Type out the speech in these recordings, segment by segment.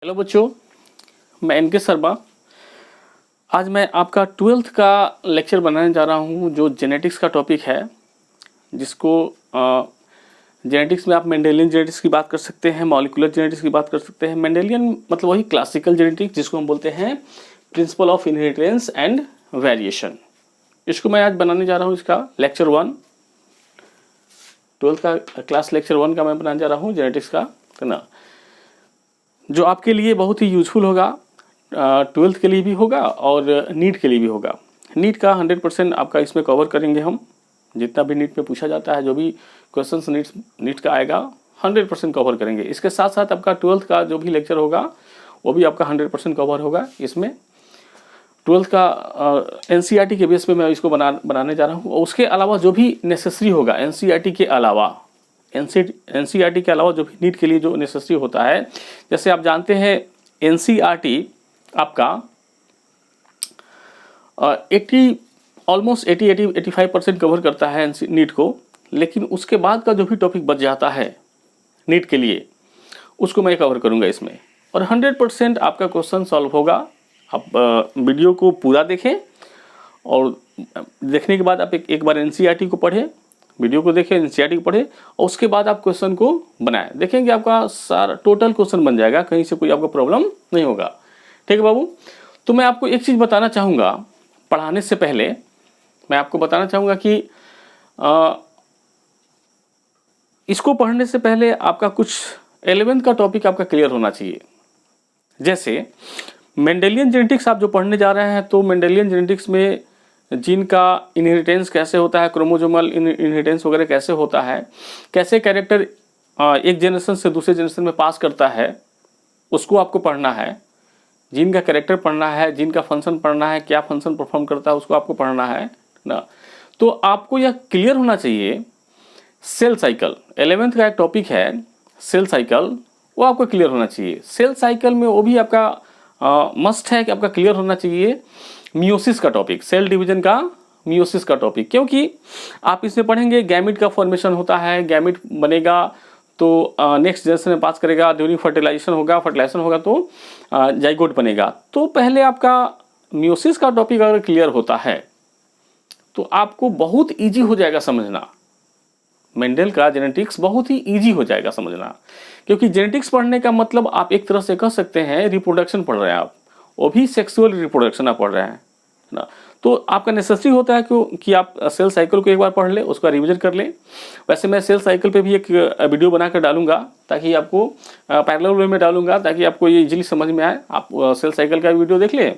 Hello बच्चों, मैं N के शर्मा। आज मैं आपका 12th का लेक्चर बनाने जा रहा हूँ जो जेनेटिक्स का टॉपिक है, जिसको जेनेटिक्स में आप मेंडेलियन जेनेटिक्स की बात कर सकते हैं, मॉलिक्यूलर जेनेटिक्स की बात कर सकते हैं। मेंडेलियन मतलब वही क्लासिकल जेनेटिक्स जिसको हम बोलते हैं principle of inheritance and variation. इसको मैं आज बनाने जा रहा हूँ, इसका लेक्चर 1, 12th का क्लास लेक्चर 1 का मैं बनाने जा रहा हूँ जेनेटिक्स का, है ना, जो आपके लिए बहुत ही यूजफुल होगा। 12th के लिए भी होगा और नीट के लिए भी होगा। नीट का 100% आपका इसमें कवर करेंगे हम। जितना भी नीट में पूछा जाता है, जो भी क्वेश्चंस नीट का आएगा 100% कवर करेंगे। इसके साथ साथ आपका 12th का जो भी लेक्चर होगा वो भी आपका 100% कवर होगा। इसमें 12th का NCERT के बेस पे मैं इसको बनाने जा रहा हूँ। और उसके अलावा जो भी नेसेसरी होगा NCERT के अलावा, NCERT के अलावा जो भी नीट के लिए जो नेसेसरी होता है, जैसे आप जानते हैं NCERT आपका 85% कवर करता है नीट को। लेकिन उसके बाद का जो भी टॉपिक बच जाता है नीट के लिए, उसको मैं कवर करूंगा इसमें, और 100% आपका क्वेश्चन सॉल्व होगा। आप वीडियो को पूरा देखें और देखने के बाद आप एक बार NCERT को पढ़ें, वीडियो को देखें, NCERT को पढ़ें, और उसके बाद आप क्वेश्चन को बनाएं। देखेंगे आपका सारा टोटल क्वेश्चन बन जाएगा, कहीं से कोई आपको प्रॉब्लम नहीं होगा। ठीक है बाबू। तो मैं आपको एक चीज़ बताना चाहूँगा, पढ़ाने से पहले मैं आपको बताना चाहूँगा कि इसको पढ़ने से पहले आपका कुछ 11th का टॉपिक आपका क्लियर होना चाहिए। जैसे मेंडेलियन जेनेटिक्स आप जो पढ़ने जा रहे हैं, तो मेंडेलियन जेनेटिक्स में जीन का इनहेरिटेंस कैसे होता है, क्रोमोसोमल इनहेरिटेंस वगैरह कैसे होता है, कैसे कैरेक्टर एक जनरेशन से दूसरे जनरेशन में पास करता है, उसको आपको पढ़ना है। जीन का कैरेक्टर पढ़ना है, जीन का फंक्शन पढ़ना है, क्या फंक्शन परफॉर्म करता है उसको आपको पढ़ना है ना। तो आपको यह क्लियर होना चाहिए। सेल साइकिल 11th का एक टॉपिक है, सेल साइकिल, वो आपको क्लियर होना चाहिए। सेल साइकिल में वो भी आपका मस्ट है कि आपका क्लियर होना चाहिए मियोसिस का टॉपिक, सेल डिवीजन का मियोसिस का टॉपिक। क्योंकि आप इसमें पढ़ेंगे गैमिट का फॉर्मेशन होता है, गैमिट बनेगा तो नेक्स्ट जनरेशन में पास करेगा, ड्यूरिंग फर्टिलाइजेशन होगा तो जाइगोट बनेगा। तो पहले आपका मियोसिस का टॉपिक अगर क्लियर होता है तो आपको बहुत ईजी हो जाएगा समझना। मेंडल का जेनेटिक्स बहुत ही ईजी हो जाएगा समझना, क्योंकि जेनेटिक्स पढ़ने का मतलब आप एक तरह से कह सकते हैं रिप्रोडक्शन पढ़ रहे हैं आप, वो भी सेक्सुअल रिप्रोडक्शन आप पढ़ रहे हैं ना। तो आपका नेसेसरी होता है कि आप सेल साइकिल को एक बार पढ़ लें, उसका रिवीजन कर लें। वैसे मैं सेल साइकिल पे भी एक वीडियो बना कर डालूंगा, ताकि आपको पैरेलल वे में डालूंगा, ताकि आपको ये इजीली समझ में आए। आप सेल साइकिल का वीडियो देख लें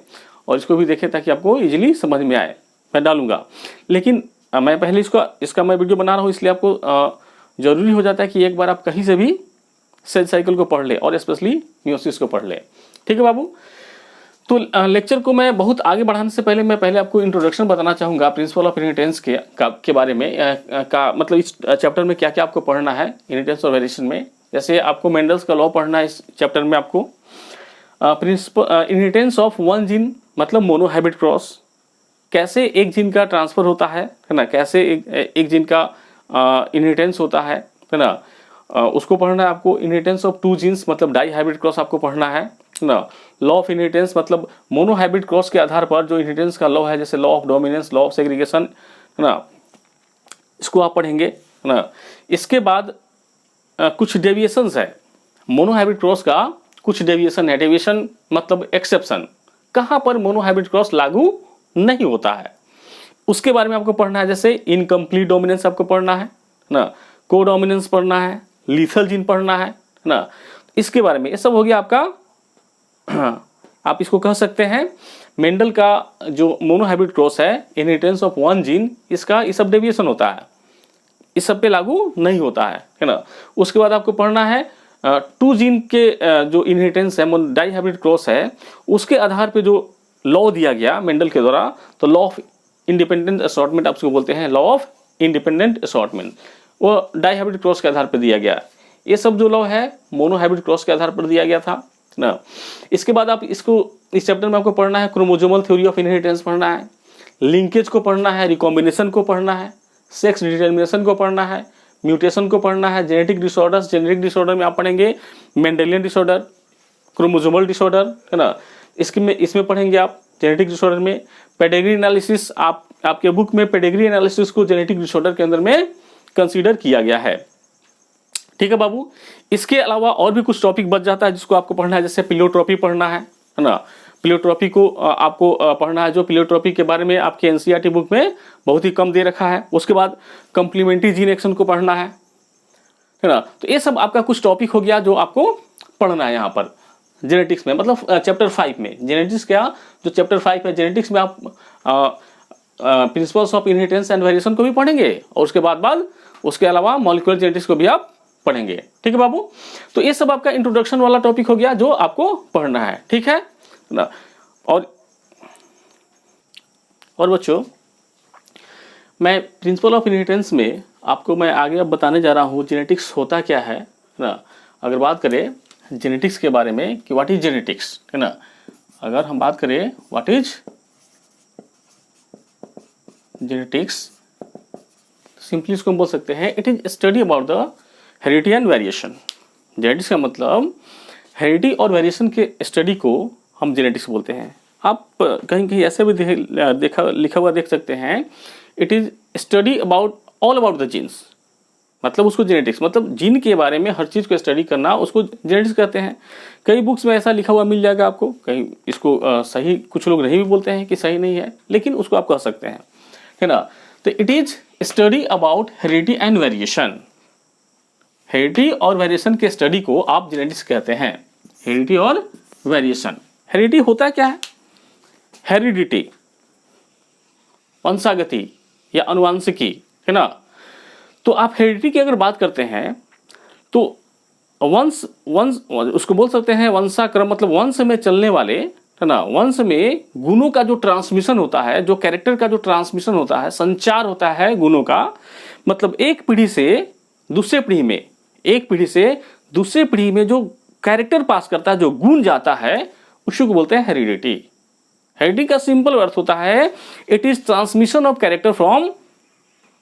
और इसको भी देखें, ताकि आपको इजीली समझ में आए। मैं डालूंगा, लेकिन मैं पहले इसका मैं वीडियो बना रहा हूँ, इसलिए आपको ज़रूरी हो जाता है कि एक बार आप कहीं से भी सेल साइकिल को पढ़ ले, और स्पेशली मियोसिस को पढ़ ले। ठीक है बाबू। तो लेक्चर को मैं बहुत आगे बढ़ाने से पहले मैं आपको इंट्रोडक्शन बताना चाहूँगा प्रिंसिपल ऑफ इनहेरिटेंस के बारे में, का मतलब इस चैप्टर में क्या क्या आपको पढ़ना है इनहेरिटेंस और वेरिएशन में। जैसे आपको मेंडल्स का लॉ पढ़ना है इस चैप्टर में। आपको principle inheritance of one gene मतलब मोनोहाइब्रिड क्रॉस, कैसे एक जीन का ट्रांसफर होता है ना, कैसे एक जीन का इनहेरिटेंस होता है ना, उसको पढ़ना है आपको। इनहेरिटेंस ऑफ टू जीन्स मतलब डाई हाइब्रिड क्रॉस आपको पढ़ना है ना। लॉ ऑफ इनहेरिटेंस मतलब मोनोहाइब्रिड क्रॉस के आधार पर जो इनहेरिटेंस का लॉ है, जैसे law of dominance, law of segregation, है ना, इसको आप पढ़ेंगे ना। इसके बाद कुछ डेविएशंस है मोनोहाइब्रिड क्रॉस का, कुछ डेविएशन है। डेविएशन मतलब एक्सेप्शन, कहाँ पर मोनोहाइब्रिड क्रॉस लागू नहीं होता है, उसके बारे में आपको पढ़ना है। जैसे इनकम्प्लीट डोमिनेंस आपको पढ़ना है ना, को डोमिनेंस पढ़ना है, लीथल जीन पढ़ना है ना, इसके बारे में। ये सब हो गया आपका आप इसको कह सकते हैं मेंडल का जो मोनोहाइब्रिड क्रॉस है, इनहेरिटेंस ऑफ वन जीन, इसका ये सब डेविएशन होता है, इस सब पे लागू नहीं होता है ना। उसके बाद आपको पढ़ना है टू जीन के जो इनहेरिटेंस है, डाई हाइब्रिड क्रॉस है, उसके आधार पे जो लॉ दिया गया मेंडल के द्वारा, तो लॉ ऑफ इंडिपेंडेंट असॉर्टमेंट आप उसको बोलते हैं, लॉ ऑफ इंडिपेंडेंट असॉर्टमेंट, वो डाई हाइब्रिड क्रॉस के आधार पर दिया गया। ये सब जो लॉ है मोनोहाइब्रिड क्रॉस के आधार पर दिया गया था ना। इसके बाद आप इसको इस चैप्टर में आपको पढ़ना है क्रोमोसोमल थ्योरी ऑफ इनहेरिटेंस पढ़ना है, लिंकेज को पढ़ना है, रिकॉम्बिनेशन को पढ़ना है, सेक्स डिटर्मिनेशन को पढ़ना है, म्यूटेशन को पढ़ना है, जेनेटिक डिसऑर्डर्स। जेनेटिक डिसऑर्डर में आप पढ़ेंगे मेंडेलियन डिसऑर्डर, क्रोमोसोमल डिसऑर्डर, है ना, इसमें पढ़ेंगे आप जेनेटिक डिसऑर्डर में। पेडिग्री एनालिसिस, आपके बुक में पेडिग्री एनालिसिस को जेनेटिक डिसऑर्डर के अंदर में कंसीडर किया गया है। ठीक है बाबू। इसके अलावा और भी कुछ टॉपिक बच जाता है जिसको आपको पढ़ना है, जैसे प्लियोट्रॉपी पढ़ना है ना। प्लियोट्रॉपी को आपको पढ़ना है, जो प्लियोट्रॉपी के बारे में आपके एनसीईआरटी बुक में बहुत ही कम दे रखा है। उसके बाद कंप्लीमेंट्री जीन एक्शन को पढ़ना है ना। तो ये सब आपका कुछ टॉपिक हो गया जो आपको पढ़ना है यहाँ पर जेनेटिक्स में, मतलब चैप्टर 5 में। जेनेटिक्स क्या, जो चैप्टर 5 है जेनेटिक्स में आप principles of inheritance and variation को भी पढ़ेंगे, और उसके बाद उसके अलावा मॉलिक्यूलर जेनेटिक्स को भी आप पढ़ेंगे। ठीक है बाबू। तो ये सब आपका इंट्रोडक्शन वाला टॉपिक हो गया जो आपको पढ़ना है। ठीक है ना। और बच्चों, मैं प्रिंसिपल ऑफ इनहेरिटेंस में आपको मैं आगे अब बताने जा रहा हूँ जेनेटिक्स होता क्या है ना। अगर बात करें जेनेटिक्स के बारे में कि व्हाट इज जेनेटिक्स, है ना, अगर हम बात करें व्हाट इज जेनेटिक्स, सिंपली इसको हम बोल सकते हैं it is study about the heredity and variation. Genetics का मतलब हेरिडिटी और वेरिएशन के स्टडी को हम जेनेटिक्स बोलते हैं। आप कहीं कहीं ऐसे भी लिखा हुआ देख सकते हैं, it is study about all about the genes, मतलब उसको जेनेटिक्स, मतलब जीन के बारे में हर चीज़ को स्टडी करना उसको जेनेटिक्स कहते हैं। कई बुक्स में ऐसा लिखा हुआ मिल जाएगा आपको, कहीं इसको सही, कुछ लोग नहीं भी बोलते हैं कि सही नहीं है, लेकिन उसको आप कह सकते हैं, है ना। तो it is study about heredity and variation. Heredity और वेरिएशन के स्टडी को आप जेनेटिक्स कहते हैं। हेरिडिटी और वेरिएशन। हेरिडिटी होता क्या है? हेरिडिटी वंशागति या अनुवांशिकी, है ना। तो आप हेरिडिटी की अगर बात करते हैं तो वंश उसको बोल सकते हैं वंशाक्रम, मतलब वंश में चलने वाले, है ना, वंश में गुणों का जो ट्रांसमिशन होता है, जो कैरेक्टर का जो ट्रांसमिशन होता है, संचार होता है गुणों का, मतलब एक पीढ़ी से दूसरे पीढ़ी में, एक पीढ़ी से दूसरे पीढ़ी में जो कैरेक्टर पास करता है, जो गुण जाता है, उसी को बोलते हैं हेरिडिटी। हेरिडिटी का सिंपल अर्थ होता है it is transmission of character from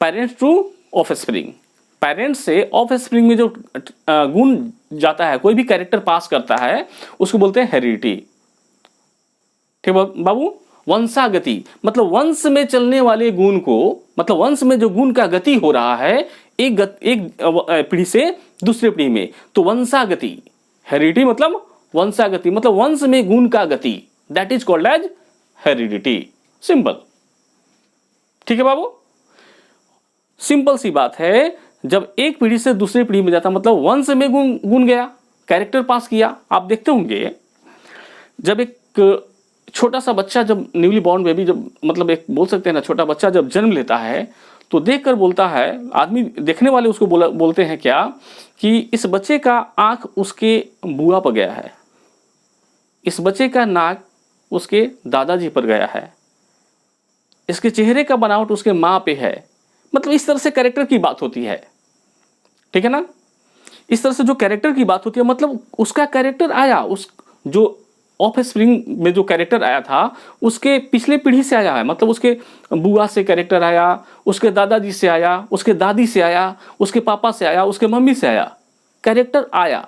parents to offspring. Parents से ऑफस्प्रिंग में जो गुण जाता है, कोई भी कैरेक्टर पास करता है, उसको बोलते हैं हेरिडिटी। ठीक बाबू। वंशागति मतलब वंश में चलने वाले गुण को, मतलब वंश में जो गुण का गति हो रहा है एक पीढ़ी से दूसरे पीढ़ी में, तो वंशागति। हेरिडिटी मतलब वंशागति, मतलब वंश में गुण का गति, that is called as heredity. Simple. ठीक है बाबू। सिंपल सी बात है, जब एक पीढ़ी से दूसरी पीढ़ी में जाता, मतलब वंश में गुण गया, कैरेक्टर पास किया। आप देखते होंगे जब एक छोटा सा बच्चा, जब न्यूली बॉर्न बेबी, जब मतलब एक बोल सकते हैं ना, छोटा बच्चा जब जन्म लेता है तो देखकर बोलता है, आदमी देखने वाले उसको बोलते हैं क्या कि इस बच्चे का आंख उसके बुआ पर गया है, इस बच्चे का नाक उसके दादाजी पर गया है, इसके चेहरे का बनावट उसके माँ पे है। मतलब इस तरह से कैरेक्टर की बात होती है। ठीक है ना। इस तरह से जो कैरेक्टर की बात होती है, मतलब उसका कैरेक्टर आया, उस जो ऑफस्प्रिंग में जो कैरेक्टर आया था उसके पिछले पीढ़ी से आया है, मतलब उसके बुआ से कैरेक्टर आया, उसके दादाजी से आया, उसके दादी से आया, उसके पापा से आया, उसके मम्मी से आया, कैरेक्टर आया।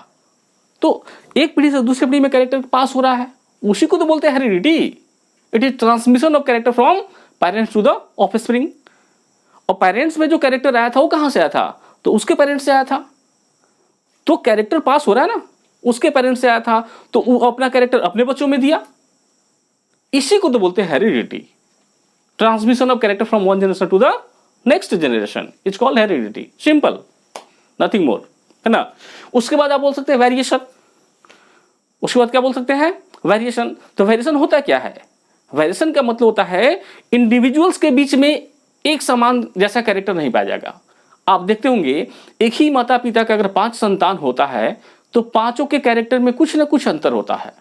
तो एक पीढ़ी से दूसरी पीढ़ी में कैरेक्टर पास हो रहा है, उसी को तो बोलते हैं heredity. It is transmission of character from parents to the offspring. और पेरेंट्स में जो कैरेक्टर आया था वो कहां से आया था? तो उसके पेरेंट्स से आया था। तो कैरेक्टर पास हो रहा है ना, उसके पेरेंट्स से आया था, तो वो अपना कैरेक्टर अपने बच्चों में दिया। इसी को तो बोलते हैं heredity. Transmission of character from one generation to the next generation is called heredity. Simple, nothing more, है ना। उसके बाद आप बोल सकते हैं वेरिएशन। उसके बाद क्या बोल सकते हैं? वेरिएशन। तो वेरिएशन होता क्या है? वेरिएशन का मतलब होता है इंडिविजुअल्स के बीच में एक समान जैसा कैरेक्टर नहीं पाया जाएगा। आप देखते होंगे एक ही माता पिता का अगर 5 संतान होता है तो पांचों के कैरेक्टर में कुछ ना कुछ अंतर होता है।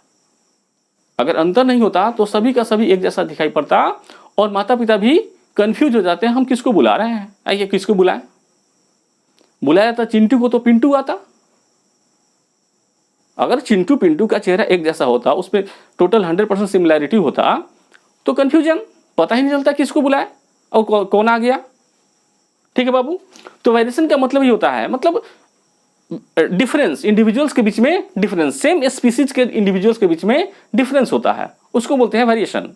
अगर अंतर नहीं होता तो सभी का सभी एक जैसा दिखाई पड़ता और माता पिता भी कंफ्यूज हो जाते हैं, हम किसको बुला रहे हैं, आइए किसको बुलाएं। बुलाया जाता चिंटू को तो पिंटू आता। अगर चिंटू पिंटू का चेहरा एक जैसा होता, उसमें टोटल 100% सिमिलैरिटी होता, तो कंफ्यूजन, पता ही नहीं चलता किसको बुलाए और कौन आ गया। ठीक है बाबू। तो वेरिएशन का मतलब ही होता है, मतलब डिफरेंस, इंडिविजुअल्स के बीच में डिफरेंस, सेम स्पीसीज के इंडिविजुअल्स के बीच में डिफरेंस होता है, उसको बोलते हैं वेरिएशन।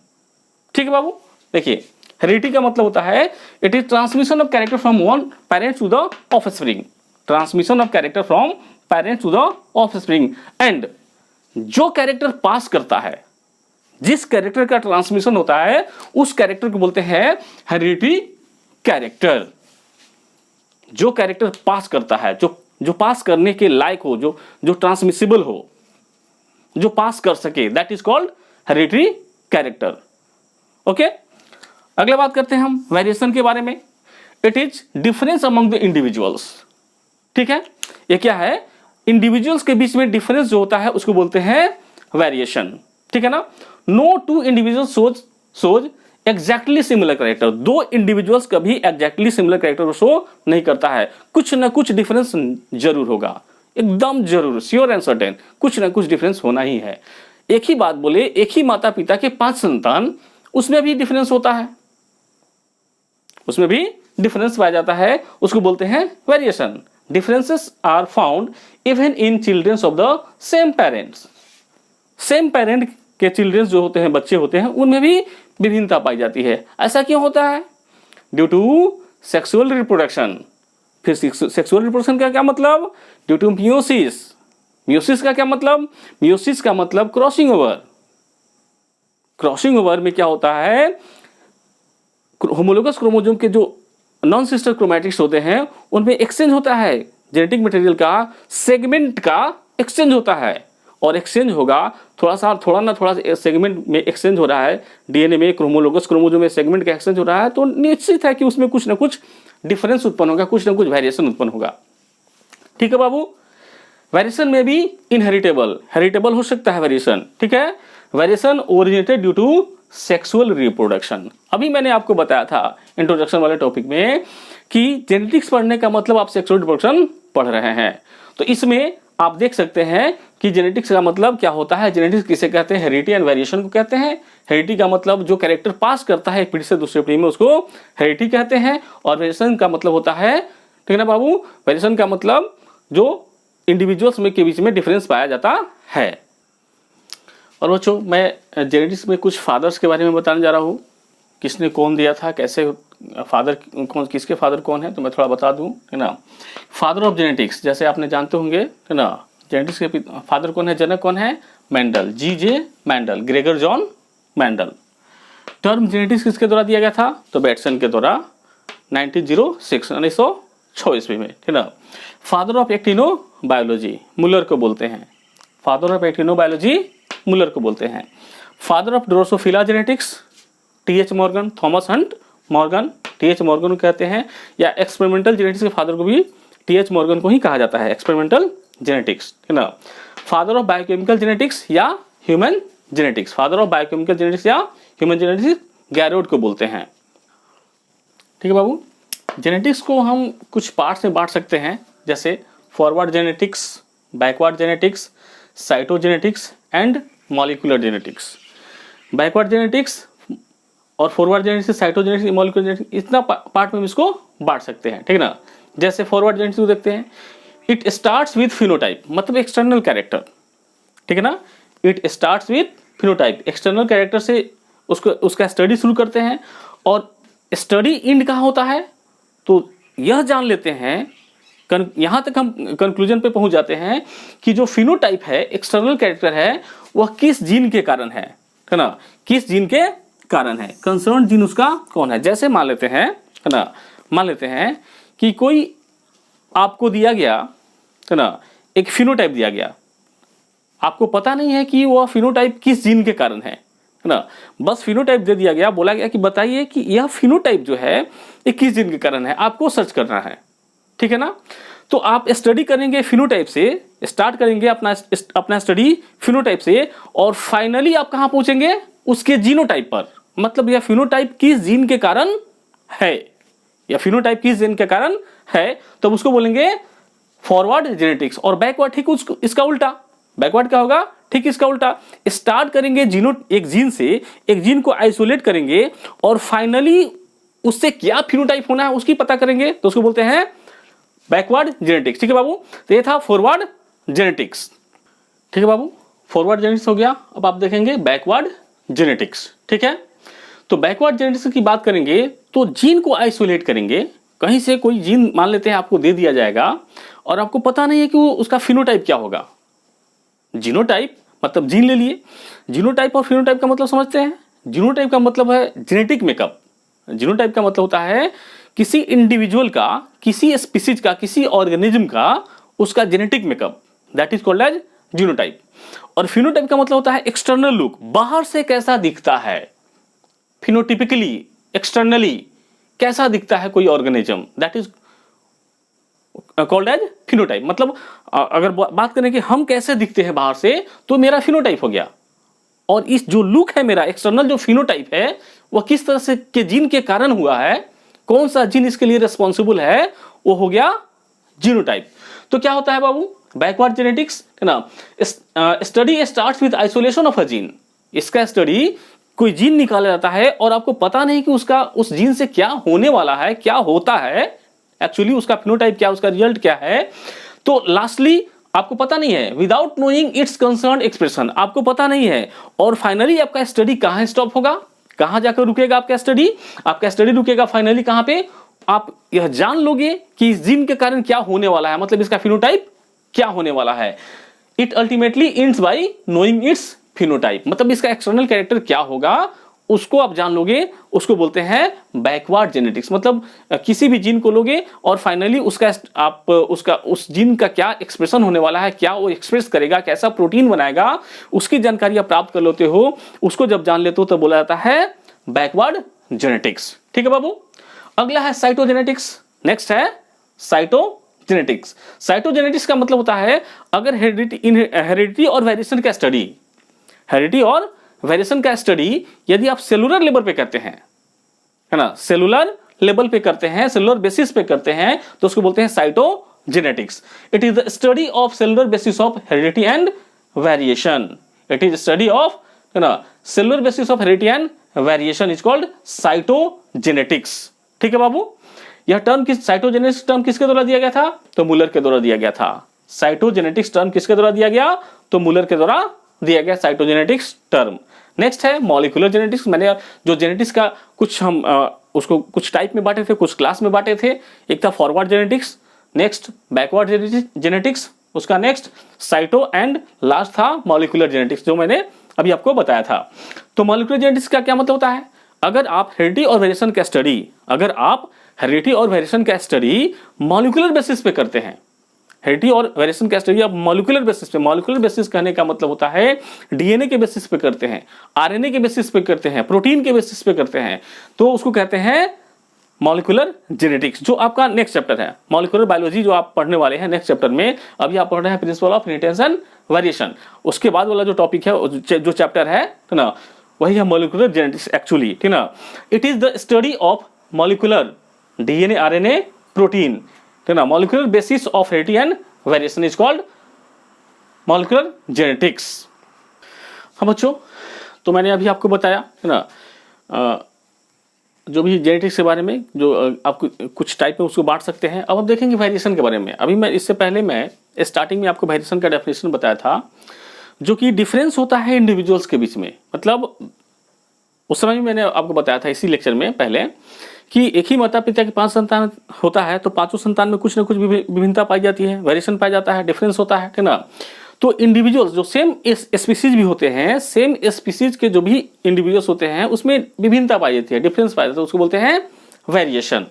ठीक है बाबू, देखिए हेरिडिटी का मतलब होता है it is transmission of character from one parent to the offspring, transmission of character from parent to the offspring. And जो कैरेक्टर पास करता है, जिस कैरेक्टर का ट्रांसमिशन होता है, उस कैरेक्टर को बोलते हैं हेरिडिटी कैरेक्टर। जो कैरेक्टर पास करता है, जो पास करने के लायक हो, जो ट्रांसमिसिबल हो, जो पास कर सके, that is called hereditary character. Okay, अगला बात करते हैं हम वेरिएशन के बारे में। It is difference among the individuals. ठीक है, ये क्या है, इंडिविजुअल्स के बीच में डिफरेंस जो होता है उसको बोलते हैं वेरिएशन। ठीक है ना, no two individuals shows exactly similar character. दो इंडिविजुअल्स कभी एग्जैक्टली सिमिलर कैरेक्टर शो नहीं करता है, कुछ ना कुछ डिफरेंस जरूर होगा, एकदम जरूर, श्योर एंड सर्टेन, कुछ ना कुछ डिफरेंस होना ही है। एक ही बात बोले, एक ही माता पिता के 5 संतान, उसमें भी डिफरेंस होता है, उसमें भी डिफरेंस पाया जाता है, उसको बोलते हैं variation. Differences are found even in childrens of the same parents. Same parent के चिल्ड्रंस जो होते हैं, बच्चे होते हैं, उनमें भी विभिन्नता पाई जाती है। ऐसा क्यों होता है? Due to sexual reproduction. फिर सेक्सुअल रिप्रोडक्शन का क्या मतलब? Due to meiosis. मियोसिस का क्या मतलब? मियोसिस का मतलब क्रॉसिंग ओवर। क्रॉसिंग ओवर में क्या होता है, होमोलोगस क्रोमोसोम के जो नॉन सिस्टर क्रोमैटिक्स होते हैं उनमें एक्सचेंज होता है, जेनेटिक मटेरियल का सेगमेंट का एक्सचेंज होता है। और एक्सचेंज होगा थोड़ा सेगमेंट में एक्सचेंज हो रहा है, डीएनए में, होमोलोगस क्रोमोसोम में सेगमेंट का एक्सचेंज हो रहा है, तो निश्चित है कि उसमें कुछ ना कुछ डिफरेंस उत्पन्न होगा, कुछ ना कुछ वेरिएशन उत्पन्न होगा। ठीक है बाबू, वेरिएशन में भी हेरिटेबल हो सकता है वेरिएशन। ठीक है, variation originated due to sexual reproduction. अभी मैंने आपको बताया था इंट्रोडक्शन वाले टॉपिक में कि जेनेटिक्स पढ़ने का मतलब आप सेक्सुअल रिप्रोडक्शन पढ़ रहे हैं। तो इसमें आप देख सकते हैं कि जेनेटिक्स का मतलब क्या होता है, जेनेटिक्स किसे कहते हैं, हेरिडिटी एंड वेरिएशन को कहते हैं। हेरिडिटी का मतलब जो कैरेक्टर पास करता है एक पीढ़ी से दूसरे पीढ़ी में, उसको हेरिडिटी कहते हैं। और वेरिएशन का मतलब होता है, ठीक है ना बाबू, वेरिएशन का मतलब जो इंडिविजुअल्स में के बीच में डिफरेंस पाया जाता है। और बच्चों, मैं जेनेटिक्स में कुछ फादर्स के बारे में बताने जा रहा हूँ, किसने कौन दिया था, कैसे फादर कौन, किसके फादर कौन है, तो मैं थोड़ा बता दूं, है ना। फादर ऑफ जेनेटिक्स, जैसे आपने जानते होंगे, है ना, जेनेटिक्स के फादर कौन है, जनक कौन है, Mendel, G J. Mendel, Gregor John Mendel. Term genetics किसके द्वारा दिया गया था, तो बैटसन के द्वारा 1906 में, है ना। फादर ऑफ एक्टिनो बायोलॉजी, मुलर को बोलते हैं। फादर ऑफ एक्टिनो बायोलॉजी मुलर को बोलते हैं। Father of Drosophila genetics, TH. Morgan, Thomas Hunt Morgan, TH. Morgan को कहते हैं। या एक्सपेरिमेंटल जेनेटिक्स के फादर को भी टी.एच. मॉर्गन को ही कहा जाता है, एक्सपेरिमेंटल जेनेटिक्स, है ना। फादर ऑफ बायोकेमिकल जेनेटिक्स या human genetics, father of biochemical genetics या ह्यूमन जेनेटिक्स गैरोड को बोलते हैं। ठीक है बाबू, जेनेटिक्स को हम कुछ पार्ट्स में बांट सकते हैं, जैसे forward genetics, backward genetics, cytogenetics and molecular genetics. Backward genetics और forward genetics, cytogenetics, molecular genetics, इतना पार्ट में हम इसको बांट सकते हैं। ठीक है ना। जैसे फॉरवर्ड जेनेटिक्स को देखते हैं, इट स्टार्ट्स विथ फिनोटाइप, मतलब एक्सटर्नल कैरेक्टर। ठीक है ना, it starts with phenotype, external character से उसका स्टडी शुरू करते हैं। और स्टडी इंड कहाँ होता है, तो यह जान लेते हैं, यहाँ तक हम कंक्लूजन पे पहुंच जाते हैं कि जो फिनोटाइप है, एक्सटर्नल कैरेक्टर है, वह किस जीन के कारण है ना, किस जीन के कारण है, कंसर्न जीन उसका कौन है। जैसे मान लेते हैं, है ना, मान लेते हैं कि कोई आपको दिया गया, है ना, एक फिनोटाइप दिया गया, आपको पता नहीं है कि वह फिनोटाइप किस जीन के कारण है ना, बस फिनोटाइप दे दिया गया, बोला गया कि बताइए कि यह फिनोटाइप जो है ये किस जीन के कारण है, आपको सर्च करना है। ठीक है ना, तो आप स्टडी करेंगे फिनोटाइप से, स्टार्ट करेंगे अपना स्टडी फिनोटाइप से, और फाइनली आप कहां पहुंचेंगे, उसके जीनोटाइप पर। मतलब यह फिनोटाइप किस जीन के कारण है, या फिनोटाइप किस जीन के कारण है, तो उसको बोलेंगे फॉरवर्ड जेनेटिक्स। और बैकवर्ड ठीक इसका उल्टा, बैकवर्ड क्या होगा, ठीक इसका उल्टा। स्टार्ट करेंगे एक जीन से, एक जीन को आइसोलेट करेंगे और फाइनली उससे क्या फिनोटाइप होना है उसकी पता करेंगे, तो उसको बोलते हैं बैकवर्ड जेनेटिक्स। ठीक है बाबू, तो ये था फॉरवर्ड जेनेटिक्स। ठीक है बाबू, फॉरवर्ड जेनेटिक्स हो गया। अब आप देखेंगे बैकवर्ड जेनेटिक्स। ठीक है, तो बैकवर्ड जेनेटिक्स की बात करेंगे तो जीन को आइसोलेट करेंगे। कहीं से कोई जीन मान लेते हैं आपको दे दिया जाएगा और आपको पता नहीं है कि वो उसका फिनोटाइप क्या होगा। जीनोटाइप मतलब जीन ले लिए, जीनोटाइप और फिनोटाइप का मतलब समझते हैं। जीनोटाइप का मतलब है जेनेटिक मेकअप। जीनोटाइप का मतलब होता है किसी इंडिविजुअल का, किसी स्पीसीज का, किसी ऑर्गेनिज्म का उसका genetic makeup, that is called as genotype. और फिनोटाइप का मतलब होता है एक्सटर्नल लुक, बाहर से कैसा दिखता है। फिनोटिपिकली, एक्सटर्नली कैसा दिखता है कोई organism, that is called as phenotype. मतलब अगर बात करें कि हम कैसे दिखते हैं बाहर से, तो मेरा फिनोटाइप हो गया। और इस जो लुक है मेरा एक्सटर्नल जो फिनोटाइप है, वह किस तरह से के जीन के कारण हुआ है, कौन सा जीन इसके लिए रिस्पॉन्सिबल है, वो हो गया जीनोटाइप। तो क्या होता है बाबू, बैकवर्ड जेनेटिक्स है ना। Study starts with isolation of a gene. इसका स्टडी, कोई जीन निकाला जाता है और आपको पता नहीं कि उसका उस जीन से क्या होने वाला है, क्या होता है एक्चुअली, उसका फिनोटाइप क्या, उसका रिजल्ट क्या है। तो लास्टली आपको पता नहीं है, without knowing it's concern expression, आपको पता नहीं है। और फाइनली आपका स्टडी कहां स्टॉप होगा, कहां जाकर रुकेगा आपका स्टडी, आपका स्टडी रुकेगा फाइनली कहां पे, आप यह जान लोगे कि इस जीन के कारण क्या होने वाला है, मतलब इसका फिनोटाइप क्या होने वाला है। It ultimately ends by knowing it's phenotype, मतलब इसका एक्सटर्नल कैरेक्टर क्या होगा उसको आप जान लोगे, उसको बोलते हैं बैकवर्ड जेनेटिक्स। मतलब किसी भी जीन को लोगे और फाइनली उसका आप उसका उस जीन का क्या एक्सप्रेशन होने वाला है, क्या वो एक्सप्रेस करेगा, कैसा प्रोटीन बनाएगा, उसकी जानकारी आप प्राप्त कर लेते हो। उसको जब जान लेते हो तो बोला जाता है बैकवर्ड जेनेटिक्स। ठीक है बाबू, अगला है साइटोजेनेटिक्स। नेक्स्ट है साइटोजेनेटिक्स। साइटोजेनेटिक्स का मतलब होता है अगर हेरिडिटी और वेरिएशन का स्टडी, हेरिडिटी और वेरिएशन का स्टडी यदि आप सेलुलर लेवल पे करते हैं, है ना, सेलुलर लेवल पे करते हैं, सेलुलर बेसिस पे करते हैं, तो उसको बोलते हैं cytogenetics. It is the study of cellular basis of heredity and variation. It is study of, है ना, cellular basis of heredity and variation is called cytogenetics. ठीक है बाबू, यह टर्म साइटोजेनेटिक्स टर्म किसके द्वारा दिया गया था, तो मुलर के द्वारा दिया गया था। साइटोजेनेटिक्स टर्म किसके द्वारा दिया गया, तो मुलर के द्वारा दिया गया साइटोजेनेटिक्स टर्म। नेक्स्ट है मॉलिक्यूलर जेनेटिक्स। मैंने जो जेनेटिक्स का कुछ हम उसको कुछ टाइप में बांटे थे, कुछ क्लास में बांटे थे। एक था forward genetics, next backward genetics, उसका नेक्स्ट साइटो, एंड लास्ट था मॉलिक्यूलर जेनेटिक्स जो मैंने अभी आपको बताया था। तो मॉलिक्यूलर जेनेटिक्स का क्या मतलब होता है, अगर आप हेरिडिटी और वेरिएशन का स्टडी, अगर आप हेरिडिटी और वेरिएशन का स्टडी मॉलिक्यूलर बेसिस पे करते हैं, हेरिडिटी और वेरिएशन का स्टडी आप मॉलिक्यूलर बेसिस पे, मॉलिक्यूलर बेसिस कहने का मतलब होता है डीएनए के बेसिस पे करते हैं, आरएनए के बेसिस पे करते हैं, प्रोटीन के बेसिस पे करते हैं, तो उसको कहते हैं मॉलिक्यूलर जेनेटिक्स। जो आपका नेक्स्ट चैप्टर है मॉलिक्यूलर बायोलॉजी, जो आप पढ़ने वाले हैं नेक्स्ट चैप्टर में, अभी आप पढ़ रहे हैं principle of inheritance and variation, उसके बाद वाला जो टॉपिक है, जो चैप्टर है ना, वही है मॉलिक्यूलर जेनेटिक्स एक्चुअली। ठीक ना, it is the study of molecular DNA, RNA, protein, ठीक ना, molecular basis of heredity and variation is called molecular genetics. हाँ बच्चों, तो मैंने अभी आपको बताया है ना जो भी जेनेटिक्स के बारे में, जो आपको कुछ टाइप में उसको बांट सकते हैं। अब हम देखेंगे वेरिएशन के बारे में। अभी मैं इससे पहले मैं स्टार्टिंग में आपको वेरिएशन का डेफिनेशन बताया था, जो कि डिफरेंस होता है इंडिविजुअल्स के बीच में। मतलब उस समय भी मैंने आपको बताया था इसी लेक्चर में पहले कि एक ही माता पिता के 5 संतान होता है, तो पांचों संतान में कुछ ना कुछ विभिन्नता पाई जाती है, वेरिएशन पाया जाता है, डिफरेंस होता है, ठीक ना। तो इंडिविजुअल्स जो सेम स्पीसीज भी होते हैं, सेम स्पीसीज के जो भी इंडिविजुअल्स होते हैं उसमें विभिन्नता पाई जाती है, डिफरेंस पाया जाता है, उसको बोलते हैं वेरिएशन,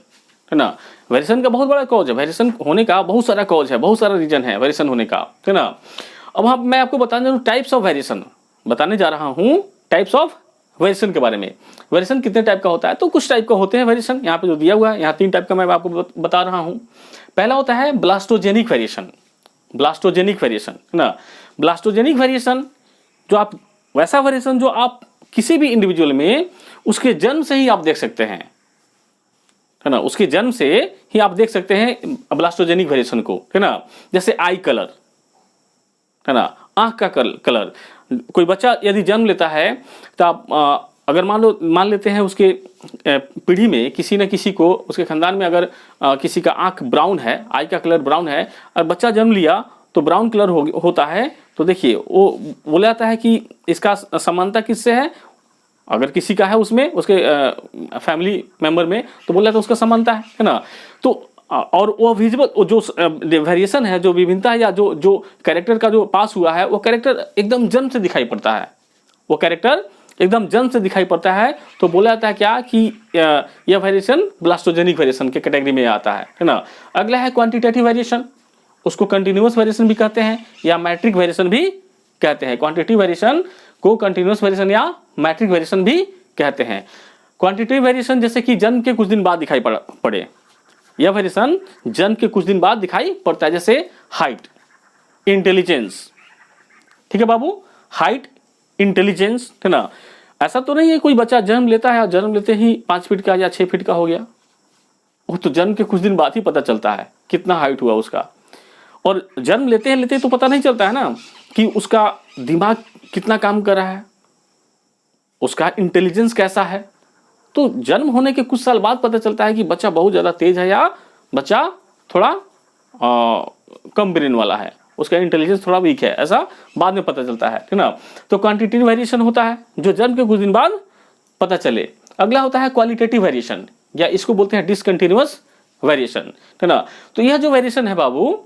है ना। वेरिएशन का बहुत बड़ा कॉज है, वेरिएशन होने का बहुत सारा कॉज है, बहुत सारा रीजन है वेरिएशन होने का, है ना। अब मैं आपको बताने जा रहा हूँ टाइप्स ऑफ वेरिएशन, बताने जा रहा हूँ टाइप्स ऑफ वेरिएशन के बारे में। वेरिएशन कितने टाइप का होता है, तो कुछ टाइप का होते हैं वेरिएशन, यहाँ पे जो दिया हुआ है, यहाँ 3 टाइप का मैं आपको बता रहा हूँ। पहला होता है ब्लास्टोजेनिक वेरिएशन, ब्लास्टोजेनिक वेरिएशन, है ना। ब्लास्टोजेनिक वेरिएशन जो आप, वैसा वेरिएशन जो आप किसी भी इंडिविजुअल में उसके जन्म से ही आप देख सकते हैं, है ना, उसके जन्म से ही आप देख सकते हैं ब्लास्टोजेनिक वेरिएशन को, है ना। जैसे आई कलर, है ना, आंख का कलर। कोई बच्चा यदि जन्म लेता है तो आप अगर मान लेते हैं उसके पीढ़ी में किसी न किसी को, उसके खानदान में अगर किसी का आंख ब्राउन है, आई का कलर ब्राउन है और बच्चा जन्म लिया तो ब्राउन कलर होता है, तो देखिए वो बोला जाता है कि इसका समानता किससे है। अगर किसी का है उसमें, उसके फैमिली मेंबर में, तो बोला जाता है उसका समानता है ना। तो और वो विजिबल जो वेरिएशन है, जो विभिन्नता है, या जो कैरेक्टर का जो पास हुआ है, वो कैरेक्टर एकदम जन्म से दिखाई पड़ता है, वो कैरेक्टर एकदम जन्म से दिखाई पड़ता है। तो बोला जाता है क्या कि यह वेरिएशन ब्लास्टोजेनिक वेरिएशन के कैटेगरी में आता है ना। अगला है क्वांटिटेटिव वेरिएशन, उसको कंटिन्यूअस वेरिएशन भी कहते हैं या मैट्रिक वेरिएशन भी कहते हैं। क्वांटिटेटिव वेरिएशन को कंटिन्यूअस वेरिएशन या मैट्रिक वेरिएशन भी कहते हैं। क्वांटिटेटिव वेरिएशन जैसे कि जन्म के कुछ दिन बाद दिखाई पड़े, यह वेरिएशन जन्म के कुछ दिन बाद दिखाई पड़ता है, जैसे हाइट, इंटेलिजेंस। ठीक है बाबू, हाइट, इंटेलिजेंस, है ना। ऐसा तो नहीं है कोई बच्चा जन्म लेता है और जन्म लेते ही 5 फीट का या 6 फीट का हो गया, वो तो जन्म के कुछ दिन बाद ही पता चलता है कितना हाइट हुआ उसका। और जन्म लेते तो पता नहीं चलता है ना कि उसका दिमाग कितना काम कर रहा है, उसका इंटेलिजेंस कैसा है। तो जन्म होने के कुछ साल बाद पता चलता है कि बच्चा बहुत ज़्यादा तेज है या बच्चा थोड़ा कम ब्रेन वाला है, उसका इंटेलिजेंस थोड़ा वीक है, ऐसा बाद में पता चलता है, ठीक ना। तो क्वांटिटेटिव वेरिएशन होता है जो जन्म के कुछ दिन बाद पता चले। अगला होता है क्वालिटेटिव वेरिएशन, या इसको बोलते हैं डिसकंटिन्यूअस वेरिएशन, ठीक ना। तो यह जो वेरिएशन है बाबू,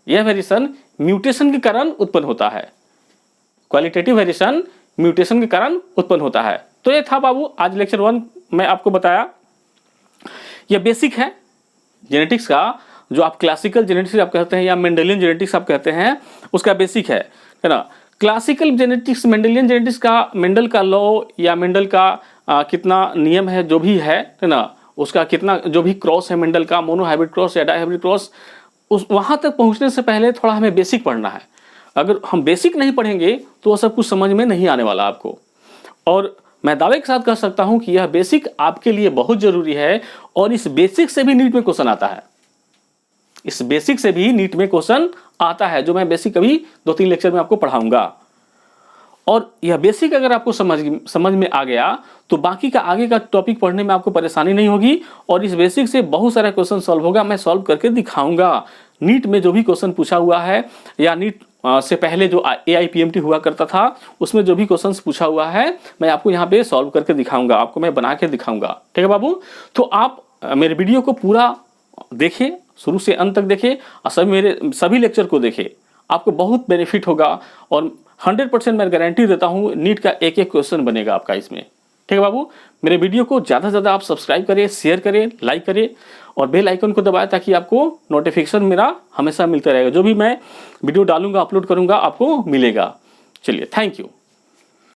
यह वेरिएशन म्यूटेशन के कारण उत्पन्न होता है। क्वालिटेटिव वेरिएशन म्यूटेशन के कारण उत्पन्न होता है। तो ये था बाबू आज लेक्चर 1 में आपको बताया। यह बेसिक है जेनेटिक्स का, जो आप क्लासिकल जेनेटिक्स आप कहते हैं या मेंडेलियन जेनेटिक्स आप कहते हैं, उसका बेसिक है ना। क्लासिकल जेनेटिक्स, मेंडेलियन जेनेटिक्स का, मेंडल का लॉ या मेंडल का कितना नियम है जो भी है ना, उसका कितना जो भी क्रॉस है मेंडल का, मोनोहाइब्रिड क्रॉस या डाइहाइब्रिड क्रॉस, उस वहाँ तक पहुँचने से पहले थोड़ा हमें बेसिक पढ़ना है। अगर हम बेसिक नहीं पढ़ेंगे तो वह सब कुछ समझ में नहीं आने वाला आपको। और मैं दावे के साथ कह सकता हूं कि यह बेसिक आपके लिए बहुत जरूरी है, और इस बेसिक से भी नीट में क्वेश्चन आता है। इस बेसिक से भी नीट में क्वेश्चन आता है, जो मैं बेसिक अभी 2-3 लेक्चर में आपको पढ़ाऊंगा। और यह बेसिक अगर आपको समझ में आ गया तो बाकी का आगे का टॉपिक पढ़ने में आपको परेशानी नहीं होगी, और इस बेसिक से बहुत सारा क्वेश्चन सॉल्व होगा। मैं सॉल्व करके दिखाऊंगा। नीट में जो भी क्वेश्चन पूछा हुआ है, या नीट से पहले जो AIPMT हुआ करता था उसमें जो भी क्वेश्चंस पूछा हुआ है, मैं आपको यहाँ पे सॉल्व करके दिखाऊंगा, आपको मैं बना के दिखाऊंगा। ठीक है बाबू, तो आप मेरे वीडियो को पूरा देखें, शुरू से अंत तक देखें, और मेरे सभी लेक्चर को देखें, आपको बहुत बेनिफिट होगा। और 100% मैं गारंटी देता हूँ नीट का एक क्वेश्चन बनेगा आपका इसमें। ठीक है बाबू, मेरे वीडियो को ज़्यादा से ज़्यादा आप सब्सक्राइब करें, शेयर करें, लाइक करें, और बेल आइकन को दबाएं ताकि आपको नोटिफिकेशन मेरा हमेशा मिलता रहेगा। जो भी मैं वीडियो डालूंगा, अपलोड करूंगा, आपको मिलेगा। चलिए, थैंक यू।